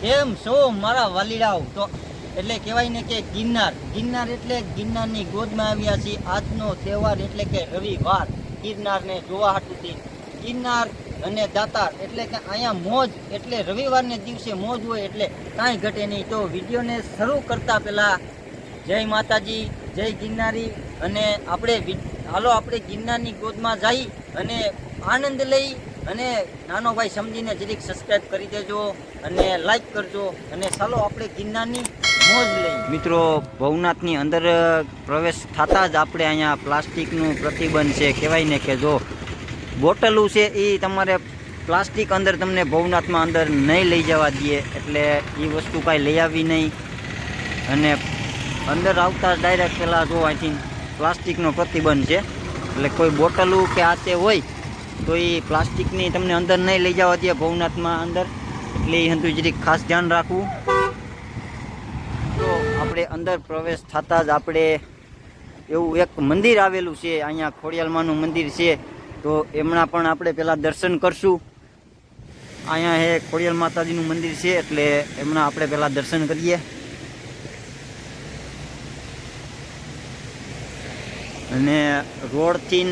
કેમ છો મારા વાલીડાઓ? તો એટલે કહેવાય ને કે ગિરનાર એટલે ગિરનારની ગોદમાં આવ્યા છીએ. આજનો તહેવાર એટલે કે રવિવાર, ગિરનારને જોવા હાટુથી ગિરનાર અને દાતાર એટલે કે અહીંયા મોજ, એટલે રવિવારને દિવસે મોજ હોય એટલે કાંઈ ઘટે નહીં. તો વિડીયોને શરૂ કરતા પહેલાં જય માતાજી, જય ગિરનારી. અને આપણે ગિરનારની ગોદમાં જઈ અને આનંદ લઈ. અને નાનો ભાઈ સમજીને જરીક સબસ્ક્રાઈબ કરી દેજો અને લાઈક કરજો. અને ચાલો આપણે ગિરનારની મોજ લઈ. મિત્રો, ભવનાથની અંદર પ્રવેશ થતાં જ આપણે અહીંયા પ્લાસ્ટિકનું પ્રતિબંધ છે. કહેવાય ને કે જો બોટલું છે એ તમારે પ્લાસ્ટિક અંદર તમને ભવનાથમાં અંદર નહીં લઈ જવા દઈએ, એટલે એ વસ્તુ કાંઈ લઈ આવી નહીં. અને અંદર આવતા ડાયરેક્ટ પહેલાં જો અહીંથી પ્લાસ્ટિકનો પ્રતિબંધ છે, એટલે કોઈ બોટલું કે આ તે હોય તો એ પ્લાસ્ટિકની તમને અંદર નહીં લઈ જવા દે ભવનાથમાં અંદર, એટલે એ હંતુ જરીક ખાસ ધ્યાન રાખવું. તો આપણે અંદર પ્રવેશ થતાં જ આપણે એવું એક મંદિર આવેલું છે, અહીંયા ખોડિયાલમાનું મંદિર છે. તો એમના પણ આપણે પહેલાં દર્શન કરશું. અહીંયા હે ખોડિયાલ માતાજીનું મંદિર છે, એટલે એમના આપણે પહેલાં દર્શન કરીએ. અને રોડથી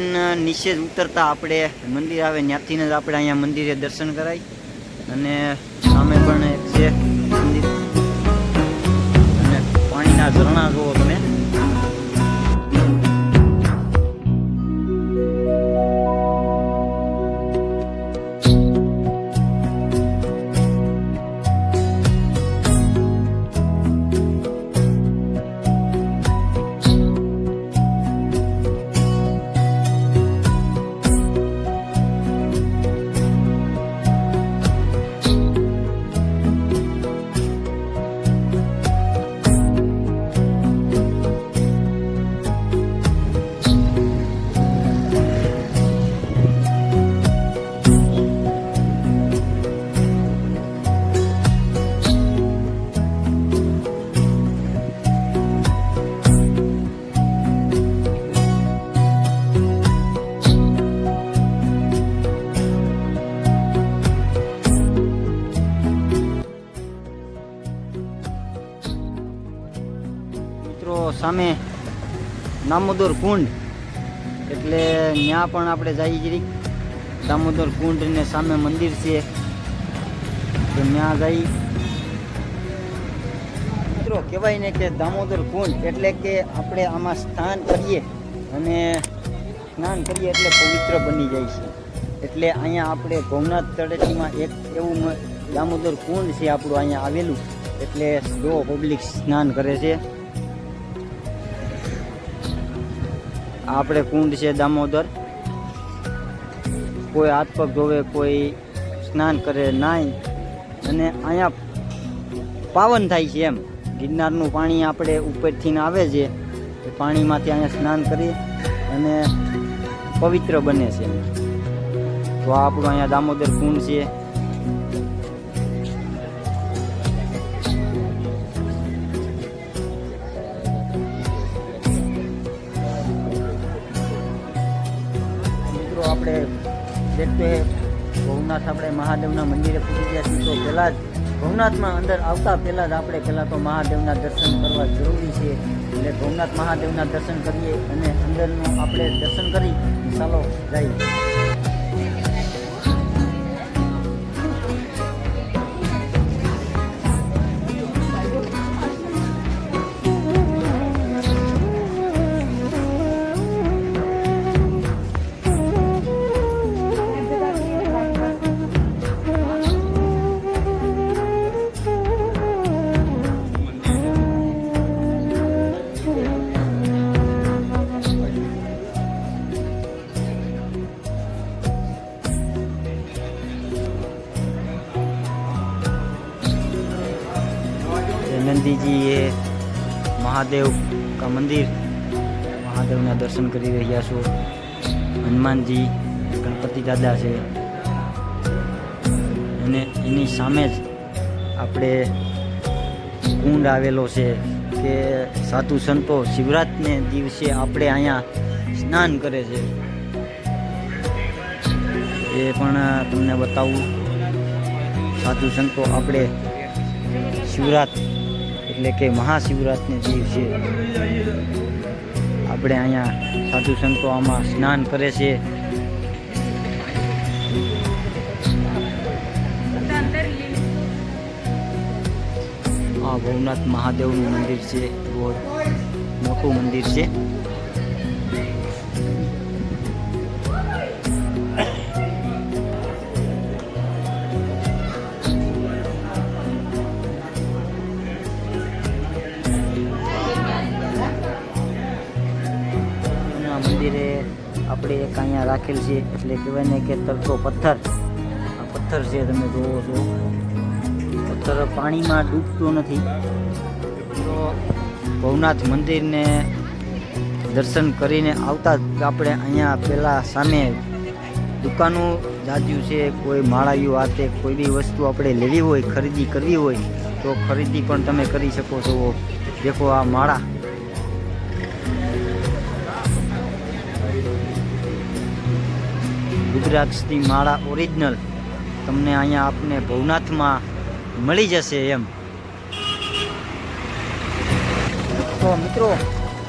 નીચે જ ઉતરતા આપણે મંદિર આવે, ત્યાંથી જ આપણે અહીંયા મંદિરે દર્શન કરાય. અને સામે પણ એક છે મંદિર, અને પાણીના ઝરણા જુઓ તમે. સામે દામોદર કુંડ, એટલે ત્યાં પણ આપણે જઈએ જરીક. દામોદર કુંડ ને સામે મંદિર છે, તો ત્યાં જઈ. મિત્રો, કહેવાય ને કે દામોદર કુંડ એટલે કે આપણે આમાં સ્નાન કરીએ એટલે પવિત્ર બની જાય છે. એટલે અહીંયા આપણે ભવનાથ તળેટીમાં એક એવું દામોદર કુંડ છે આપણું અહીંયા આવેલું, એટલે જો પબ્લિક સ્નાન કરે છે. આપણે કુંડ છે દામોદર, કોઈ હાથ પગ ધોવે, કોઈ સ્નાન કરે નાય, અને અહીંયા પાવન થાય છે. એમ ગિરનારનું પાણી આપણે ઉપરથી આવે છે, એ પાણીમાંથી અહીંયા સ્નાન કરી અને પવિત્ર બને છે. તો આ આપણું અહીંયા દામોદર કુંડ છે. આપણે દેખતે ભવનાથ આપણે મહાદેવના મંદિરે પૂજી ગયા છીએ. તો પહેલાં જ ભવનાથમાં અંદર આવતા પહેલાં જ આપણે પહેલાં તો મહાદેવના દર્શન કરવા જરૂરી છે. એટલે ભવનાથ મહાદેવના દર્શન કરીએ અને અંદરનું આપણે દર્શન કરી ચાલો જઈએ. गांधी जी ये महादेव का मंदिर, महादेवना दर्शन કરી રહ્યા છો। હનુમાનજી, ગણપતિ દાદા છે અને એની સામે જ આપણે કુંડ આવેલો છે કે સાધુ સંતો શિવરાત્રિને દિવસે આપણે અહીંયા સ્નાન કરે છે, એ પણ તમને બતાવું। સાધુ સંતો આપણે શિવરાત એટલે કે મહાશિવરાત્રિને દિવસે આપણે અહીંયા સાધુ સંતો આમાં સ્નાન કરે છે। આ ભવનાથ મહાદેવનું મંદિર છે, બહુ મોટું મંદિર છે। મંદિરે આપણે એક અહીંયા રાખેલ છે, એટલે કહેવાય ને કે તરતો પથ્થર, આ પથ્થર છે તમે જોવો છો, પથ્થર પાણીમાં ડૂબતો નથી। તો ભવનાથ મંદિરને દર્શન કરીને આવતા જ આપણે અહીંયા પહેલાં સામે દુકાનો જાજ્યું છે, કોઈ માળાયું આતે કોઈ બી વસ્તુ આપણે લેવી હોય, ખરીદી કરવી હોય તો ખરીદી પણ તમે કરી શકો છો। દેખો આ માળા, રુદ્રાક્ષની માળા ઓરિજિનલ તમને અહીંયા આપને ભવનાથમાં મળી જશે એમ। તો મિત્રો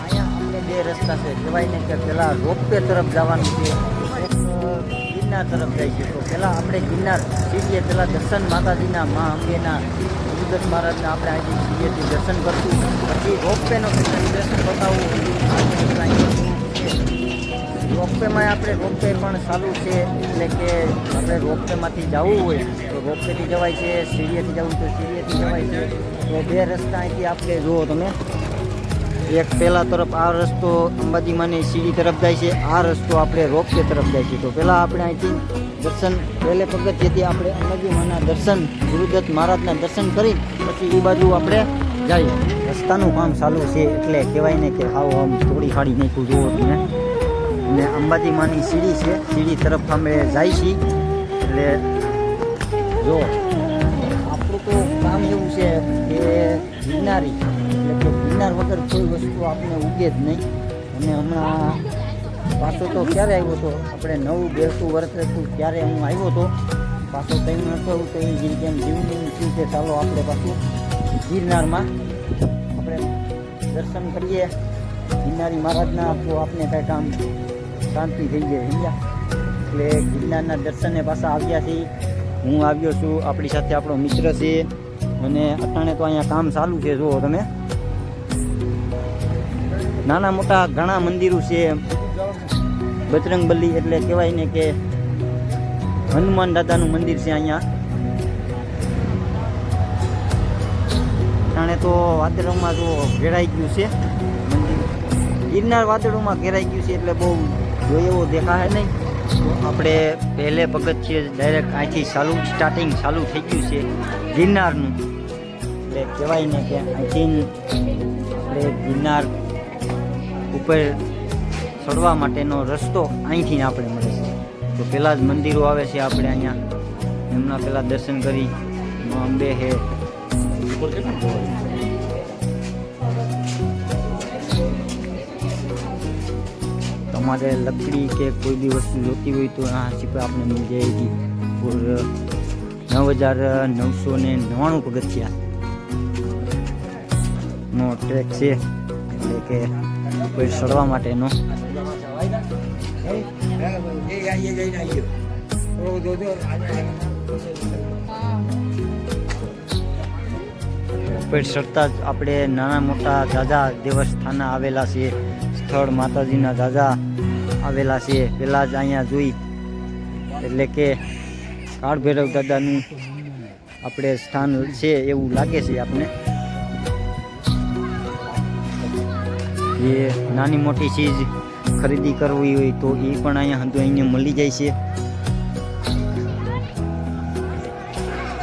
અહીંયા આપણે બે રસ્તા છે, કહેવાય ને કે પહેલાં રોપવે તરફ જવાનું છે, એક ગિરનાર તરફ જાય છે। તો પહેલાં આપણે ગિરનાર સીડીએ પહેલાં દર્શન માતાજીના, મા અંબેના, ગુરુદત્ત મહારાજના આપણે અહીંથી સીડીએથી દર્શન કરશું, પછી રોપવેનો દર્શન બતાવવું। રોપવેમાં આપણે રોપવે પણ ચાલુ છે, એટલે કે આપણે રોપવેમાંથી જવું હોય તો રોપવેથી જવાય છે, સીડીએથી જવું તો સીડીએથી જવાય છે। તો બે રસ્તા અહીંથી આપણે જુઓ તમે, એક પહેલાં તરફ આ રસ્તો અંબાજીમાંની સીડી તરફ જાય છે, આ રસ્તો આપણે રોપવે તરફ જાય છે। તો પહેલાં આપણે અહીંથી દર્શન પહેલે પગથિયેથી આપણે અંબાજીમાંના દર્શન, ગુરુદત્ત મહારાજના દર્શન કરી પછી એ બાજુ આપણે જઈએ। રસ્તાનું કામ ચાલુ છે એટલે કહેવાય ને કે હાવ આમ થોડી ખાડી નાખ્યું જુઓ તમે, અને અંબાજીમાંની સીડી છે, સીડી તરફ અમે જાય છીએ। એટલે જો આપણું તો કામ એવું છે કે ગિરનારી, એટલે કે ગિરનાર વગર કોઈ વસ્તુ આપણે ઉગે જ નહીં। અને હમણાં પાછો તો ક્યારે આવ્યો હતો, આપણે નવું બેસતું વર્ષ હતું ત્યારે હું આવ્યો હતો, પાછો કંઈ નહોતું તો એ જગ્યાએ જીવની થયું કે ચાલો આપણે પાછું ગિરનારમાં આપણે દર્શન કરીએ ગિરનારી મહારાજના, તો આપણે કંઈક આમ શાંતિ થઈ જાય સમજ્યા। એટલે ગિરનારના દર્શને પાછા આવ્યા છીએ, હું આવ્યો છું, આપણી સાથે આપણો મિત્ર છે, અને અટાણે તો અહીંયા કામ ચાલુ છે। જુઓ તમે નાના મોટા ઘણા મંદિરો છે, બજરંગબલી એટલે કહેવાય ને કે હનુમાન દાદાનું મંદિર છે અહીંયા। અટાણે તો વાદળોમાં જો ઘેરાઈ ગયું છે મંદિર, ગિરનાર વાદળોમાં ઘેરાઈ ગયું છે, એટલે બહુ જોઈએ એવો દેખાય નહીં। તો આપણે પહેલે પગથિયે ડાયરેક્ટ અહીંથી સ્ટાર્ટિંગ ચાલુ થઈ ગયું છે ગિરનારનું, એટલે કહેવાય ને કે અહીંથી આપણે ગિરનાર ઉપર ચડવા માટેનો રસ્તો અહીંથી આપણે મળે છે। તો પહેલાં જ મંદિરો આવે છે, આપણે અહીંયા એમના પહેલાં દર્શન કરી, અંબે હે हमारे लकड़ी के कोई भी वस्तु जोती हुई तो यहाँ से आपने मिल जाएगी। और 9,999 पगथिया नो ट्रेक से लेके कोई चढ़वा माटेनो ઉપર ચડતા જ આપણે નાના મોટા જાજા દેવસ્થાન આવેલા છે, સ્થળ માતાજીના જાજા આવેલા છે। પહેલાં જ અહીંયા જોઈ એટલે કે કાળ ભૈરવ દાદાનું આપણે સ્થાન છે એવું લાગે છે આપને। એ નાની મોટી ચીજ ખરીદી કરવી હોય તો એ પણ અહીંયા મળી જાય છે।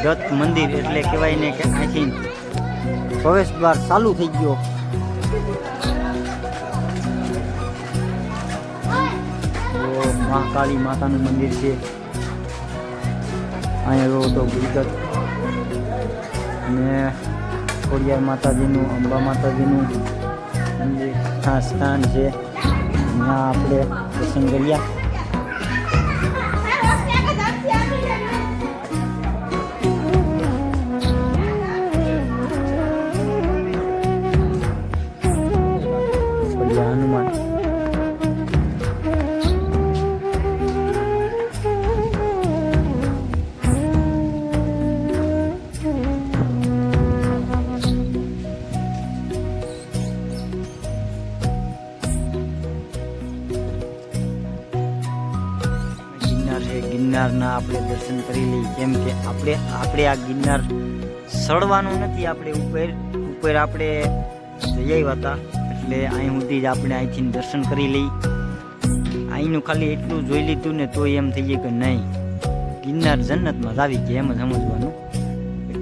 દત્ત મંદિર એટલે કહેવાય ને કે અહીંથી પ્રવેશ દ્વાર ચાલુ થઈ ગયો. તો મહાકાળી માતાનું મંદિર છે. અહીંયા રહો તો ગુજત અને ખોડિયાર માતાજીનું, અંબા માતાજીનું મંદિર સ્થાન છે. અહીંયા આપણે દર્શન કર્યા. હનુમાન ગિરનારના આપણે દર્શન કરી લઈએ. કેમ કે આપણે આ ગિરનાર સડવાનું નથી, આપણે ઉપર આપણે જઈ આવ્યા હતા એટલે અહીં સુધી જ આપણે અહીંથી દર્શન કરી લઈ. અહીંનું ખાલી એટલું જોઈ લીધું ને તો એમ થઈ જાય કે નહીં ગિરનાર જન્નતમાં જ આવી ગયા, એમ જ સમજવાનું.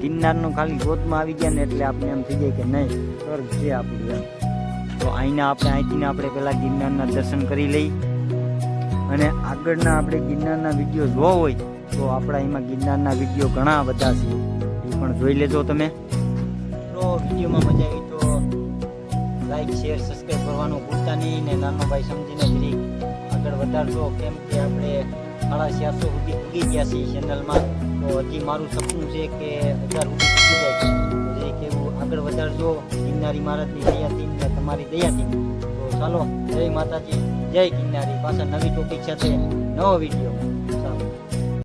ગિરનારનું ખાલી ગોદમાં આવી ગયા ને એટલે આપણે એમ થઈ જાય કે નહીં સ્વર્ગ છે આપણું એમ. તો અહીંથી આપણે પહેલાં ગિરનારના દર્શન કરી લઈ અને આગળના આપણે ગિરનારના વિડીયો જોવો હોય તો આપણા એમાં ગિરનારના વિડીયો ઘણા બધા છે, એ પણ જોઈ લેજો તમે. તો વિડીયોમાં મજા આવી તો લાઈક શેર સબસ્ક્રાઈબ કરવાનું ભૂલતા નહીં ને નાનો ભાઈ સમજીને જરી આગળ વધારજો. કેમ કે આપણે 450 સુધી પૂગી ગયા છીએ ચેનલમાં. તો હજી મારું સપનું છે કે 1000 સુધી પૂગી જાય. તો જે કેવું આગળ વધારજો ગિરનારી મહારાજની દયાથી ને તમારી દયાથી. તો ચાલો, જય માતાજી, જય ગિરનારી. પાછા નવી ટોપિક સાથે નવો વિડીયો.